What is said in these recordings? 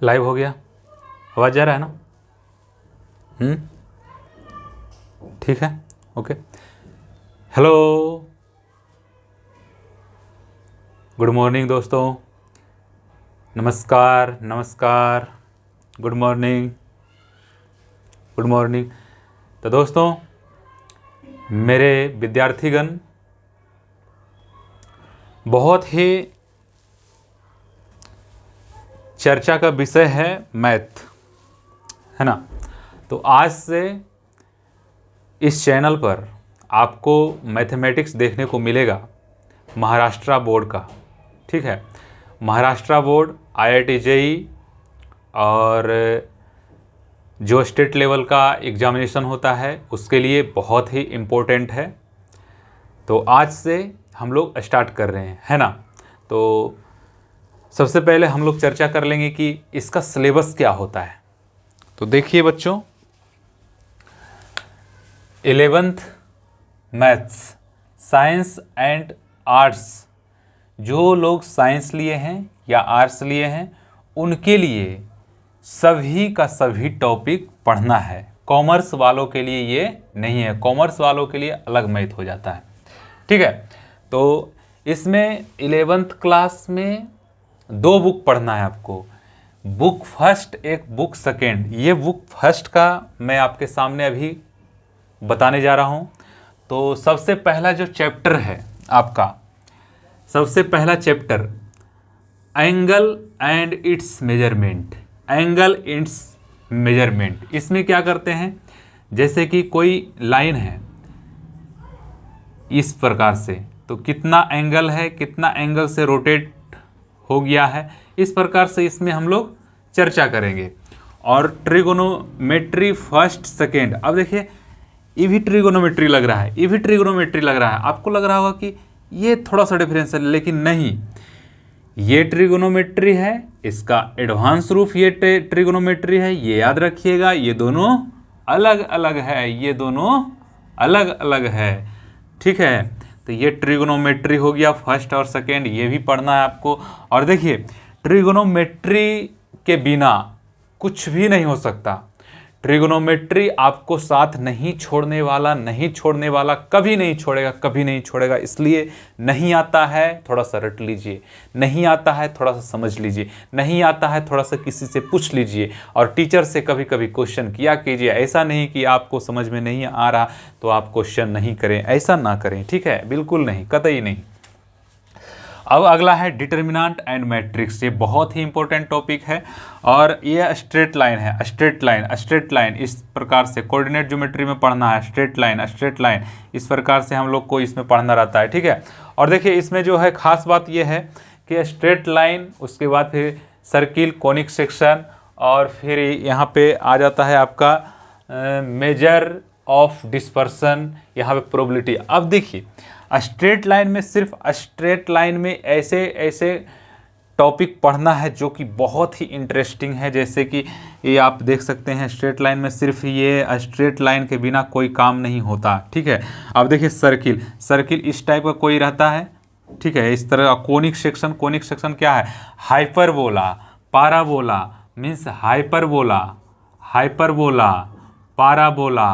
Live हो गया, आवाज़ जा रहा है ना? ठीक है, ओके। हेलो, गुड मॉर्निंग दोस्तों, नमस्कार नमस्कार, गुड मॉर्निंग गुड मॉर्निंग। तो दोस्तों, मेरे विद्यार्थीगण, बहुत ही चर्चा का विषय है मैथ, है ना? तो आज से इस चैनल पर आपको मैथमेटिक्स देखने को मिलेगा महाराष्ट्र बोर्ड का, ठीक है? महाराष्ट्र बोर्ड, IIT JEE और जो स्टेट लेवल का एग्जामिनेशन होता है उसके लिए बहुत ही इम्पोर्टेंट है। तो आज से हम लोग स्टार्ट कर रहे हैं, है ना? तो सबसे पहले हम लोग चर्चा कर लेंगे कि इसका सिलेबस क्या होता है। तो देखिए बच्चों, 11th maths, science and arts, जो लोग साइंस लिए हैं या आर्ट्स लिए हैं उनके लिए सभी का सभी टॉपिक पढ़ना है। कॉमर्स वालों के लिए ये नहीं है, कॉमर्स वालों के लिए अलग मैथ हो जाता है, ठीक है? तो इसमें 11th क्लास में 2 बुक पढ़ना है आपको, बुक फर्स्ट, एक बुक सेकेंड। ये बुक फर्स्ट का मैं आपके सामने अभी बताने जा रहा हूँ। तो सबसे पहला जो चैप्टर है आपका, सबसे पहला chapter angle and its measurement, angle it's measurement. इसमें क्या करते हैं, जैसे कि कोई लाइन है इस प्रकार से, तो कितना एंगल है, कितना एंगल से रोटेट हो गया है, इस प्रकार से इसमें हम लोग चर्चा करेंगे। और ट्रिगोनोमेट्री फर्स्ट सेकेंड, अब देखिए ये भी ट्रिगोनोमेट्री लग रहा है, ये भी ट्रिगोनोमेट्री लग रहा है, आपको लग रहा होगा कि ये थोड़ा सा डिफरेंस है, लेकिन नहीं, ये ट्रिगोनोमेट्री है, इसका एडवांस रूप ये ट्रिगोनोमेट्री है, ये याद रखिएगा। ये दोनों अलग अलग है, ये दोनों अलग अलग है, ठीक है? तो ये ट्रिगोनोमेट्री हो गया फर्स्ट और सेकेंड, ये भी पढ़ना है आपको। और देखिए, ट्रिगोनोमेट्री के बिना कुछ भी नहीं हो सकता। ट्रिगोनोमेट्री आपको साथ नहीं छोड़ने वाला, नहीं छोड़ने वाला, कभी नहीं छोड़ेगा, कभी नहीं छोड़ेगा। इसलिए नहीं आता है थोड़ा सा रट लीजिए, नहीं आता है थोड़ा सा समझ लीजिए, नहीं आता है थोड़ा सा किसी से पूछ लीजिए, और टीचर से कभी कभी क्वेश्चन किया कीजिए। ऐसा नहीं कि आपको समझ में नहीं आ रहा तो आप क्वेश्चन नहीं करें, ऐसा ना करें, ठीक है? बिल्कुल नहीं, कतई नहीं। अब अगला है डिटर्मिनेंट एंड मैट्रिक्स, ये बहुत ही इंपॉर्टेंट टॉपिक है। और ये स्ट्रेट लाइन है, स्ट्रेट लाइन, स्ट्रेट लाइन, इस प्रकार से कोऑर्डिनेट ज्योमेट्री में पढ़ना है। स्ट्रेट लाइन, स्ट्रेट लाइन, इस प्रकार से हम लोग को इसमें पढ़ना रहता है, ठीक है? और देखिए इसमें जो है खास बात ये है कि स्ट्रेट लाइन, उसके बाद फिर सर्किल, कोनिक सेक्शन, और फिर यहाँ पे आ जाता है आपका मेजर ऑफ डिस्पर्सन, यहाँ पे प्रोबेबिलिटी। अब देखिए स्ट्रेट लाइन में, सिर्फ स्ट्रेट लाइन में ऐसे ऐसे टॉपिक पढ़ना है जो कि बहुत ही इंटरेस्टिंग है। जैसे कि ये आप देख सकते हैं, स्ट्रेट लाइन में सिर्फ ये स्ट्रेट लाइन के बिना कोई काम नहीं होता, ठीक है? अब देखिए सर्किल, सर्किल इस टाइप का कोई रहता है, ठीक है? इस तरह का कोनिक सेक्शन, कोनिक सेक्शन क्या है? Hyperbola, parabola, means hyperbola, hyperbola, parabola,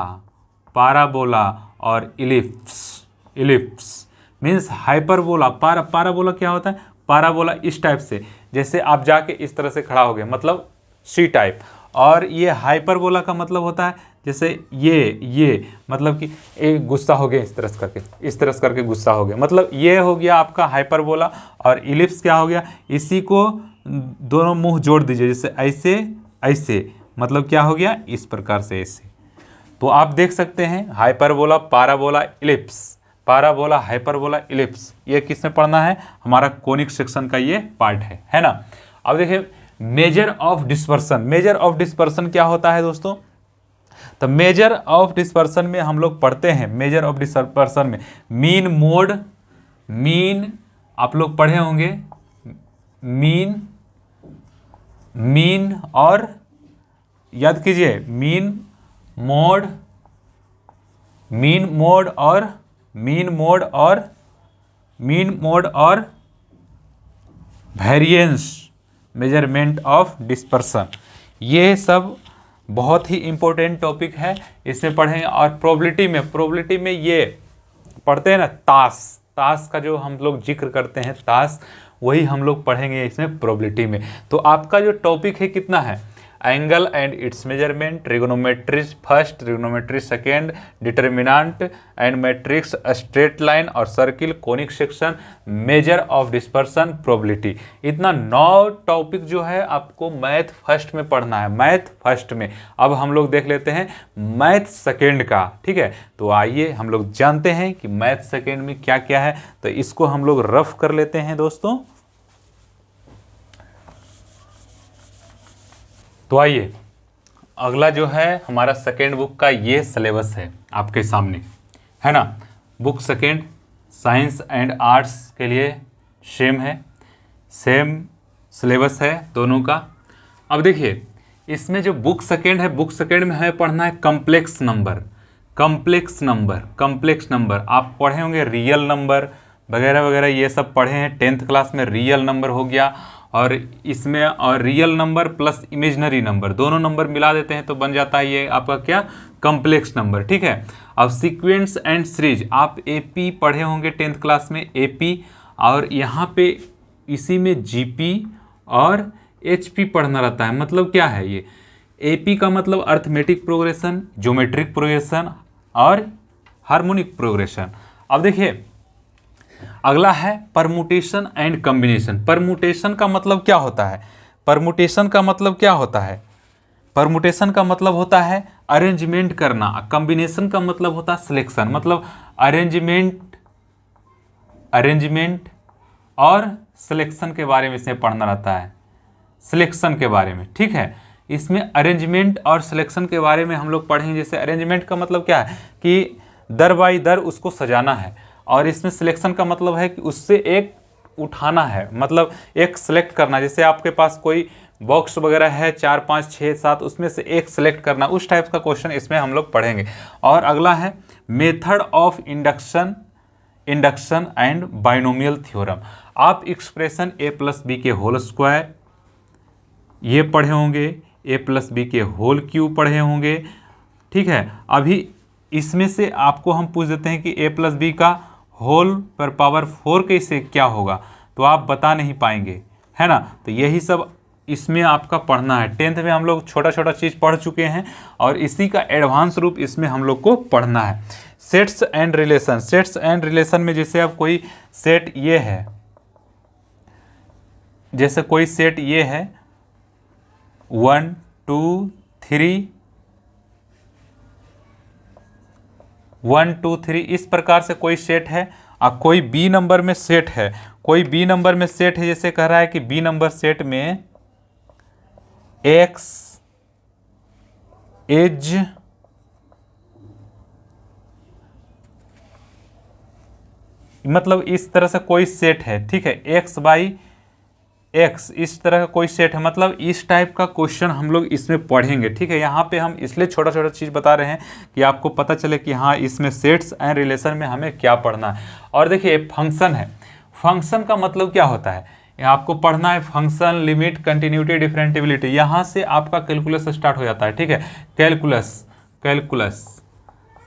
parabola और ellipse, ellipse means hyperbola. Parabola क्या होता है? पाराबोला इस टाइप से, जैसे आप जाके इस तरह से खड़ा हो गए, मतलब सी टाइप। और ये हाइपरबोला का मतलब होता है जैसे ये मतलब कि एक गुस्सा हो गया इस तरह से करके, इस तरह से करके गुस्सा हो गया, मतलब ये हो गया आपका हाइपरबोला। और इलिप्स क्या हो गया? इसी को दोनों मुंह जोड़ दीजिए, जैसे ऐसे ऐसे, मतलब क्या हो गया? इस प्रकार से ऐसे। तो आप देख सकते हैं hyperbola, parabola, ellipse, parabola, hyperbola, ellipse, ये किस में पढ़ना है? हमारा कोनिक सेक्शन का ये पार्ट है ना? अब देखिए major of dispersion, major of dispersion क्या होता है दोस्तों? तो मेजर ऑफ डिस्पर्सन में हम लोग पढ़ते हैं, मेजर ऑफ डिस्पर्सन में मीन मोड, मीन आप लोग पढ़े होंगे, मीन, मीन और याद कीजिए मीन मोड, मीन मोड और मीन मोड और मीन मोड और वेरिएंस, मेजरमेंट ऑफ डिस्पर्सन, ये सब बहुत ही इम्पोर्टेंट टॉपिक है, इसमें पढ़ेंगे। और प्रोबेबिलिटी में ये पढ़ते हैं ना, ताश का जो हम लोग जिक्र करते हैं, ताश, वही हम लोग पढ़ेंगे इसमें प्रोबेबिलिटी में। तो आपका जो टॉपिक है कितना है, angle and its measurement, trigonometry first, trigonometry second, determinant and matrix, straight line और circle, conic section, measure of dispersion, probability. इतना 9 टॉपिक जो है आपको मैथ फर्स्ट में पढ़ना है, मैथ फर्स्ट में। अब हम लोग देख लेते हैं मैथ सेकेंड का, ठीक है। तो आइए हम लोग जानते हैं कि मैथ सेकेंड में क्या क्या है। तो इसको हम लोग रफ कर लेते हैं दोस्तों। तो आइए, अगला जो है हमारा सेकेंड बुक का ये सिलेबस है आपके सामने, है ना। Book second science and arts के लिए सेम है, सेम सिलेबस है दोनों का। अब देखिए, इसमें जो बुक सेकेंड है, बुक सेकेंड में हमें पढ़ना है complex number, complex number, complex number. आप पढ़े होंगे रियल नंबर वगैरह वगैरह, ये सब पढ़े हैं 10th क्लास में। रियल नंबर हो गया, और इसमें और real number plus imaginary number, दोनों नंबर मिला देते हैं तो बन जाता है ये आपका क्या, कम्प्लेक्स नंबर, ठीक है। अब सीक्वेंस एंड सीरीज, आप एपी पढ़े होंगे 10th क्लास में, एपी, और यहाँ पे इसी में जीपी और एचपी पढ़ना रहता है। मतलब क्या है ये, एपी का मतलब अर्थमेटिक प्रोग्रेशन, ज्योमेट्रिक प्रोग्रेशन और हार्मोनिक प्रोग्रेशन। अब देखिए, अगला है परमुटेशन एंड कॉम्बिनेशन। परमुटेशन का मतलब क्या होता है, परमुटेशन का मतलब क्या होता है, परमुटेशन का मतलब होता है अरेंजमेंट करना, कॉम्बिनेशन का मतलब होता है सिलेक्शन। मतलब अरेंजमेंट और सिलेक्शन के बारे में इसमें पढ़ना रहता है, सिलेक्शन के बारे में, ठीक है। इसमें अरेंजमेंट और सिलेक्शन के बारे में हम लोग पढ़ेंगे। जैसे अरेंजमेंट का मतलब क्या है कि दर बाई दर उसको सजाना है, और इसमें सिलेक्शन का मतलब है कि उससे एक उठाना है, मतलब एक सेलेक्ट करना। जैसे आपके पास कोई बॉक्स वगैरह है 4 5 6 7, उसमें से एक सेलेक्ट करना, उस टाइप का क्वेश्चन इसमें हम लोग पढ़ेंगे। और अगला है method of induction and binomial theorem. आप एक्सप्रेशन a + b के होल स्क्वायर ये पढ़े होंगे, a + b के होल क्यूब पढ़े होंगे, ठीक है। अभी इसमें से आपको हम पूछ देते हैं कि a + b का होल पर पावर 4 कैसे क्या होगा, तो आप बता नहीं पाएंगे, है ना। तो यही सब इसमें आपका पढ़ना है। 10th में हम लोग छोटा छोटा चीज़ पढ़ चुके हैं, और इसी का एडवांस रूप इसमें हम लोग को पढ़ना है। Sets and relation, sets and relation में जैसे अब कोई सेट ये है, जैसे कोई सेट ये है 1 2 3 1 2 3, इस प्रकार से कोई सेट है। और कोई बी नंबर में सेट है, कोई बी नंबर में सेट है, जैसे कह रहा है कि बी नंबर सेट में x इज मतलब इस तरह से कोई सेट है, ठीक है, x/x इस तरह का कोई सेट है। मतलब इस टाइप का क्वेश्चन हम लोग इसमें पढ़ेंगे, ठीक है। यहाँ पे हम इसलिए छोटा छोटा चीज़ बता रहे हैं कि आपको पता चले कि हाँ इसमें सेट्स एंड रिलेशन में हमें क्या पढ़ना है। और देखिए फंक्शन है, फंक्शन का मतलब क्या होता है, आपको पढ़ना है फंक्शन, लिमिट, कंटिन्यूटी, डिफरेंटिबिलिटी। यहाँ से आपका कैलकुलस स्टार्ट हो जाता है, ठीक है।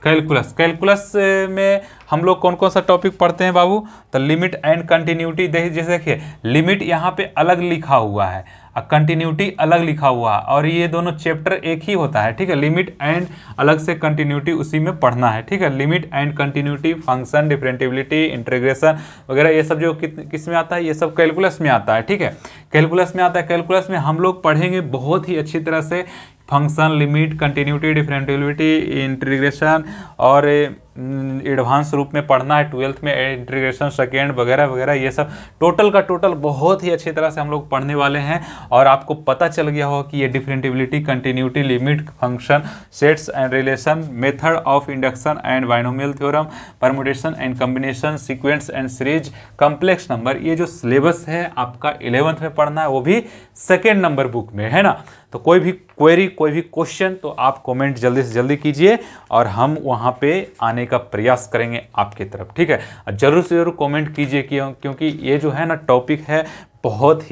कैलकुलस में हम लोग कौन कौन सा टॉपिक पढ़ते हैं बाबू, तो लिमिट एंड कंटिन्यूटी। जैसे देखिए लिमिट यहाँ पे अलग लिखा हुआ है और कंटिन्यूटी अलग लिखा हुआ है, और ये दोनों चैप्टर एक ही होता है, ठीक है। लिमिट एंड अलग से कंटिन्यूटी उसी में पढ़ना है, ठीक है। Limit and continuity, function, differentiability, integration वगैरह, ये सब जो किस में आता है, ये सब कैलकुलस में आता है, ठीक है। कैलकुलस में आता है। कैलकुलस में हम लोग पढ़ेंगे बहुत ही अच्छी तरह से फंक्शन, लिमिट, कंटिन्यूटी, डिफरेंटिबिलिटी, इंटीग्रेशन, और एडवांस रूप में पढ़ना है 12th में इंटीग्रेशन सेकेंड वगैरह वगैरह। ये सब टोटल का टोटल बहुत ही अच्छी तरह से हम लोग पढ़ने वाले हैं। और आपको पता चल गया होगा कि ये differentiability, continuity, limit, function, sets and relation, method of induction and binomial theorem, permutation and combination, sequence and series, complex number, ये जो सिलेबस है आपका 11th में पढ़ना है, वो भी सेकेंड नंबर बुक में, है ना। तो कोई भी क्वेरी, कोई भी क्वेश्चन, तो आप कमेंट जल्दी से जल्दी कीजिए, और हम वहाँ पे आने का प्रयास करेंगे आपकी तरफ, ठीक है। जरूर से जरूर कमेंट कीजिए, क्योंकि ये जो है ना टॉपिक है बहुत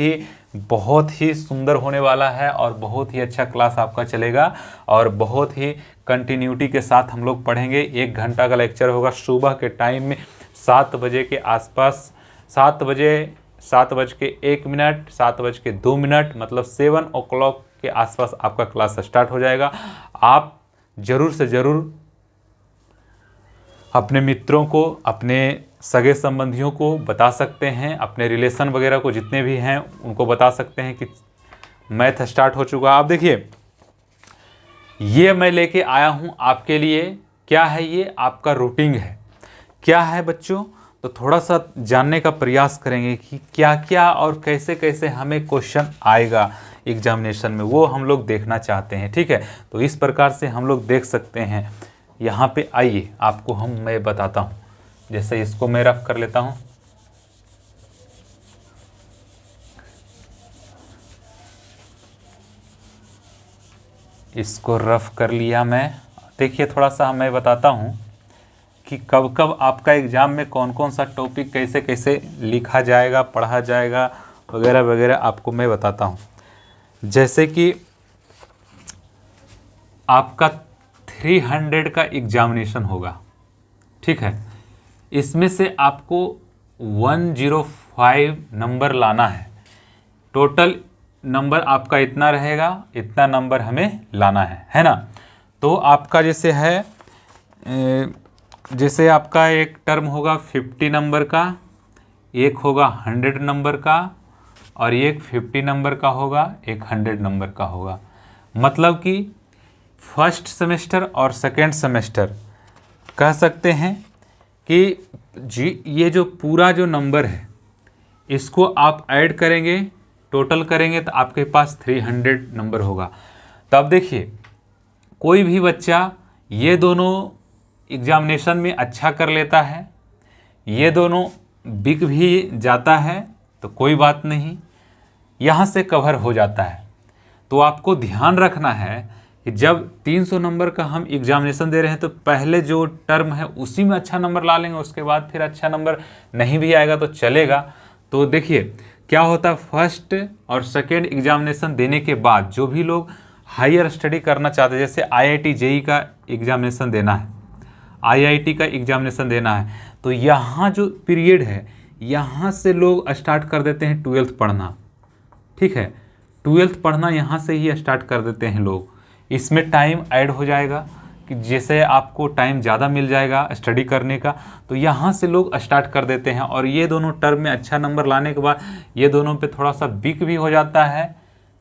ही सुंदर होने वाला है और बहुत ही अच्छा क्लास आपका चलेगा और बहुत ही कंटिन्यूटी के साथ हम लोग पढ़ेंगे। 1 घंटा का लेक्चर होगा सुबह के टाइम में 7 बजे के आसपास, 7:01, 7:02, मतलब 7 o'clock के आसपास आपका क्लास स्टार्ट हो जाएगा। आप ज़रूर से ज़रूर अपने मित्रों को, अपने सगे संबंधियों को बता सकते हैं, अपने रिलेशन वगैरह को जितने भी हैं उनको बता सकते हैं कि मैथ स्टार्ट हो चुका। आप देखिए, ये मैं लेके आया हूँ आपके लिए। क्या है ये? आपका रूटीन है। क्या है बच्चों? तो थोड़ा सा जानने का प्रयास करेंगे कि क्या क्या और कैसे कैसे हमें क्वेश्चन आएगा एग्जामिनेशन में, वो हम लोग देखना चाहते हैं। ठीक है, तो इस प्रकार से हम लोग देख सकते हैं। यहाँ पे आइए, आपको मैं बताता हूँ। जैसे इसको मैं रफ कर लेता हूँ। इसको रफ कर लिया मैं। देखिए, थोड़ा सा मैं बताता हूँ कि कब कब आपका एग्ज़ाम में कौन कौन सा टॉपिक कैसे कैसे लिखा जाएगा, पढ़ा जाएगा वगैरह वगैरह, आपको मैं बताता हूँ। जैसे कि आपका 300 का एग्जामिनेशन होगा। ठीक है, इसमें से आपको 105 नंबर लाना है। टोटल नंबर आपका इतना रहेगा, इतना नंबर हमें लाना है ना। तो आपका जैसे है, जैसे आपका एक टर्म होगा 50 नंबर का, एक होगा 100 नंबर का, और एक 50 नंबर का होगा, एक 100 नंबर का होगा। मतलब कि फर्स्ट सेमेस्टर और सेकेंड सेमेस्टर कह सकते हैं कि ये जो पूरा जो नंबर है इसको आप ऐड करेंगे, टोटल करेंगे तो आपके पास 300 नंबर होगा। तो अब देखिए, कोई भी बच्चा ये दोनों एग्जामिनेशन में अच्छा कर लेता है, ये दोनों बिक भी जाता है तो कोई बात नहीं, यहाँ से कवर हो जाता है। तो आपको ध्यान रखना है कि जब 300 नंबर का हम एग्जामिनेशन दे रहे हैं तो पहले जो टर्म है उसी में अच्छा नंबर ला लेंगे, उसके बाद फिर अच्छा नंबर नहीं भी आएगा तो चलेगा। तो देखिए क्या होता है, फर्स्ट और सेकेंड एग्जामिनेशन देने के बाद जो भी लोग हायर स्टडी करना चाहते हैं, जैसे IIT JEE का एग्जामिनेशन देना है, IIT का एग्जामिनेशन देना है, तो यहाँ जो पीरियड है यहाँ से लोग स्टार्ट कर देते हैं 12th पढ़ना। ठीक है, 12th पढ़ना यहाँ से ही स्टार्ट कर देते हैं लोग। इसमें टाइम ऐड हो जाएगा कि जैसे आपको टाइम ज़्यादा मिल जाएगा स्टडी करने का, तो यहाँ से लोग स्टार्ट कर देते हैं। और ये दोनों टर्म में अच्छा नंबर लाने के बाद ये दोनों पे थोड़ा सा वीक भी हो जाता है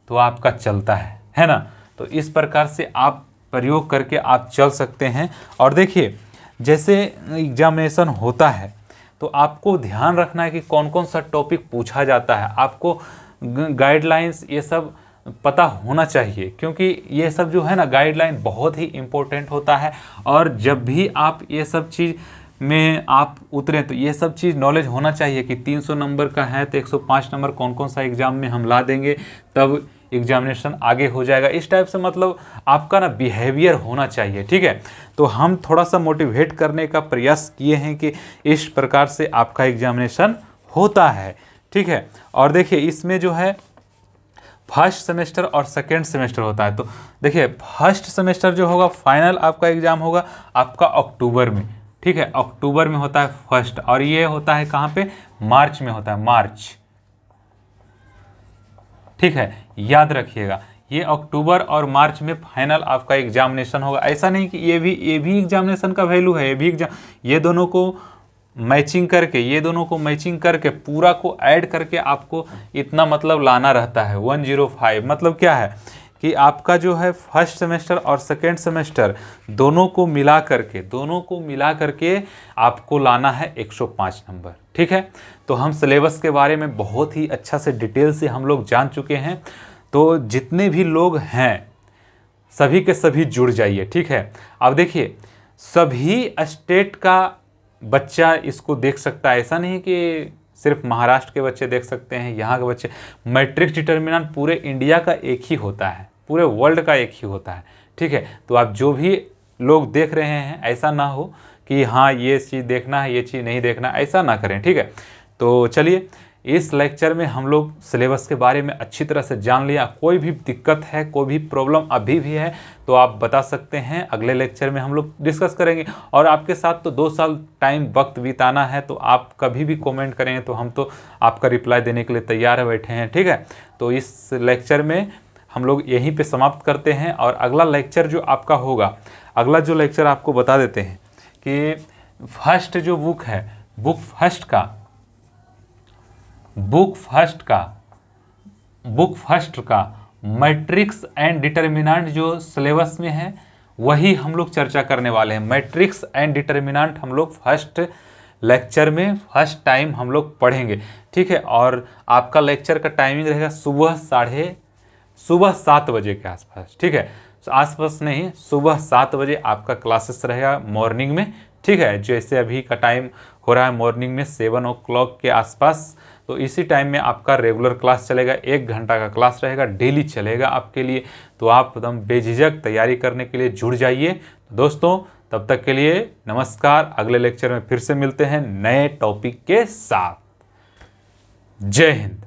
तो आपका चलता है ना। तो इस प्रकार से आप प्रयोग करके आप चल सकते हैं। और देखिए, जैसे एग्जामिनेशन होता है तो आपको ध्यान रखना है कि कौन कौन सा टॉपिक पूछा जाता है। आपको गाइडलाइंस ये सब पता होना चाहिए, क्योंकि ये सब जो है ना गाइडलाइन बहुत ही इम्पोर्टेंट होता है। और जब भी आप ये सब चीज़ में आप उतरें तो ये सब चीज़ नॉलेज होना चाहिए कि 300 नंबर का है तो 105 नंबर कौन कौन सा एग्ज़ाम में हम ला देंगे, तब एग्जामिनेशन आगे हो जाएगा। इस टाइप से मतलब आपका ना बिहेवियर होना चाहिए। ठीक है, तो हम थोड़ा सा मोटिवेट करने का प्रयास किए हैं कि इस प्रकार से आपका एग्जामिनेशन होता है। ठीक है, और देखिए इसमें जो है फर्स्ट सेमेस्टर और सेकेंड सेमेस्टर होता है। तो देखिए, फर्स्ट सेमेस्टर जो होगा फाइनल आपका एग्ज़ाम होगा आपका अक्टूबर में। ठीक है, अक्टूबर में होता है फर्स्ट, और ये होता है कहाँ पे, मार्च में होता है, मार्च। ठीक है, याद रखिएगा, ये अक्टूबर और मार्च में फाइनल आपका एग्जामिनेशन होगा। ऐसा नहीं कि ये भी एग्जामिनेशन का वैल्यू है, ये दोनों को मैचिंग करके पूरा को ऐड करके आपको इतना मतलब लाना रहता है 105। मतलब क्या है कि आपका जो है फर्स्ट सेमेस्टर और सेकेंड सेमेस्टर दोनों को मिला करके आपको लाना है 105 नंबर। ठीक है, तो हम सिलेबस के बारे में बहुत ही अच्छा से डिटेल से हम लोग जान चुके हैं। तो जितने भी लोग हैं सभी के सभी जुड़ जाइए। ठीक है, अब देखिए सभी स्टेट का बच्चा इसको देख सकता है, ऐसा नहीं कि सिर्फ महाराष्ट्र के बच्चे देख सकते हैं, यहाँ के बच्चे। मैट्रिक्स डिटर्मिनेंट पूरे इंडिया का एक ही होता है, पूरे वर्ल्ड का एक ही होता है। ठीक है, तो आप जो भी लोग देख रहे हैं ऐसा ना हो कि हाँ ये चीज़ देखना है ये चीज़ नहीं देखना, ऐसा ना करें। ठीक है, तो चलिए इस लेक्चर में हम लोग सिलेबस के बारे में अच्छी तरह से जान लिया। कोई भी दिक्कत है, कोई भी प्रॉब्लम अभी भी है तो आप बता सकते हैं, अगले लेक्चर में हम लोग डिस्कस करेंगे। और आपके साथ तो 2 साल टाइम वक्त बिताना है, तो आप कभी भी कमेंट करेंगे तो हम तो आपका रिप्लाई देने के लिए तैयार है, बैठे हैं, ठीक है। तो इस लेक्चर में हम लोग यहीं पे समाप्त करते हैं। और अगला लेक्चर जो आपका होगा, अगला जो लेक्चर आपको बता देते हैं कि फर्स्ट जो बुक है, बुक फर्स्ट का मैट्रिक्स एंड डिटर्मिनेंट जो सिलेबस में है वही हम लोग चर्चा करने वाले हैं। मैट्रिक्स एंड डिटर्मिनेंट हम लोग फर्स्ट लेक्चर में फर्स्ट टाइम हम लोग पढ़ेंगे, ठीक है। और आपका लेक्चर का टाइमिंग रहेगा सुबह 7 बजे के आसपास, ठीक है। आसपास नहीं, सुबह 7 बजे आपका क्लासेस रहेगा मॉर्निंग में, ठीक है। जैसे अभी का टाइम हो रहा है मॉर्निंग में 7 o'clock के आसपास, तो इसी टाइम में आपका रेगुलर क्लास चलेगा। 1 घंटा का क्लास रहेगा, डेली चलेगा आपके लिए। तो आप एकदम बेझिझक तैयारी करने के लिए जुड़ जाइए। दोस्तों तब तक के लिए नमस्कार। अगले लेक्चर में फिर से मिलते हैं नए टॉपिक के साथ। जय हिंद।